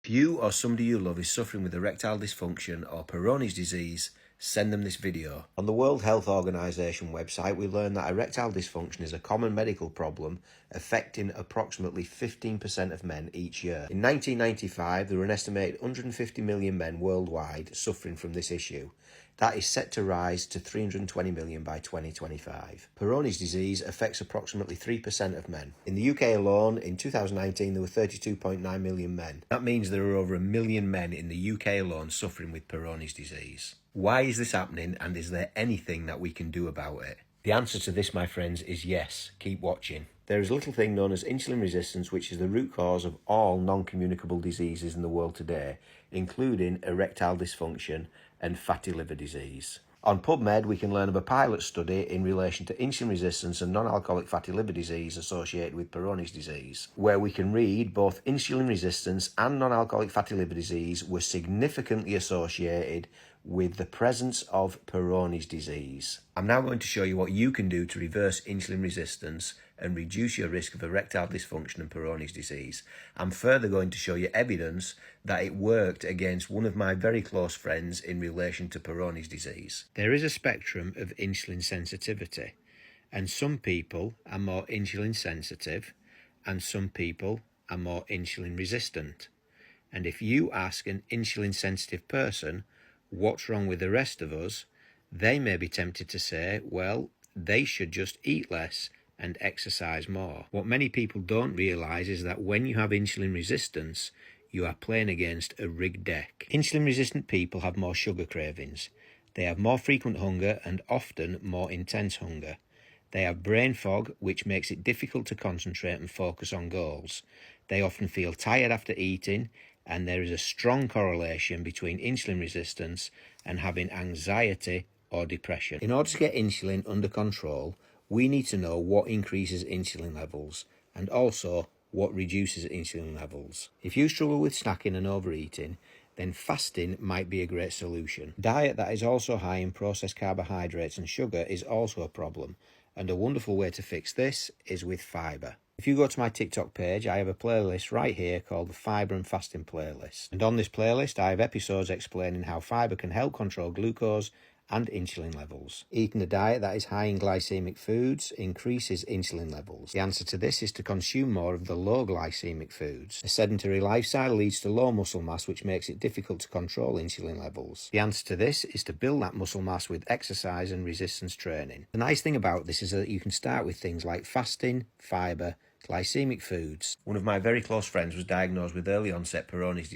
If you or somebody you love is suffering with erectile dysfunction or Peyronie's disease, send them this video. On the World Health Organization website, we learn that erectile dysfunction is a common medical problem affecting approximately 15% of men each year. In 1995, there were an estimated 150 million men worldwide suffering from this issue. That is set to rise to 320 million by 2025. Peyronie's disease affects approximately 3% of men. In the UK alone, in 2019, there were 32.9 million men. That means there are over 1 million men in the UK alone suffering with Peyronie's disease. Why is this happening, and is there anything that we can do about it? The answer to this, my friends, is yes. Keep watching. There is a little thing known as insulin resistance, which is the root cause of all non-communicable diseases in the world today, including erectile dysfunction and fatty liver disease. On PubMed, we can learn of a pilot study in relation to insulin resistance and non-alcoholic fatty liver disease associated with Peyronie's disease, where we can read both insulin resistance and non-alcoholic fatty liver disease were significantly associated with the presence of Peyronie's disease. I'm now going to show you what you can do to reverse insulin resistance and reduce your risk of erectile dysfunction and Peyronie's disease. I'm further going to show you evidence that it worked against one of my very close friends in relation to Peyronie's disease. There is a spectrum of insulin sensitivity, and some people are more insulin sensitive and some people are more insulin resistant. And if you ask an insulin sensitive person what's wrong with the rest of us, they may be tempted to say, well, they should just eat less and exercise more. What many people don't realise is that when you have insulin resistance, you are playing against a rigged deck. Insulin resistant people have more sugar cravings. They have more frequent hunger and often more intense hunger. They have brain fog, which makes it difficult to concentrate and focus on goals. They often feel tired after eating, and there is a strong correlation between insulin resistance and having anxiety or depression. In order to get insulin under control, we need to know what increases insulin levels and also what reduces insulin levels. If you struggle with snacking and overeating, then fasting might be a great solution. Diet that is also high in processed carbohydrates and sugar is also a problem, and a wonderful way to fix this is with fibre. If you go to my TikTok page, I have a playlist right here called the Fibre and Fasting Playlist. And on this playlist, I have episodes explaining how fibre can help control glucose and insulin levels. Eating a diet that is high in glycemic foods increases insulin levels. The answer to this is to consume more of the low glycemic foods. A sedentary lifestyle leads to low muscle mass, which makes it difficult to control insulin levels. The answer to this is to build that muscle mass with exercise and resistance training. The nice thing about this is that you can start with things like fasting, fibre, glycemic foods. One of my very close friends was diagnosed with early onset Peyronie's disease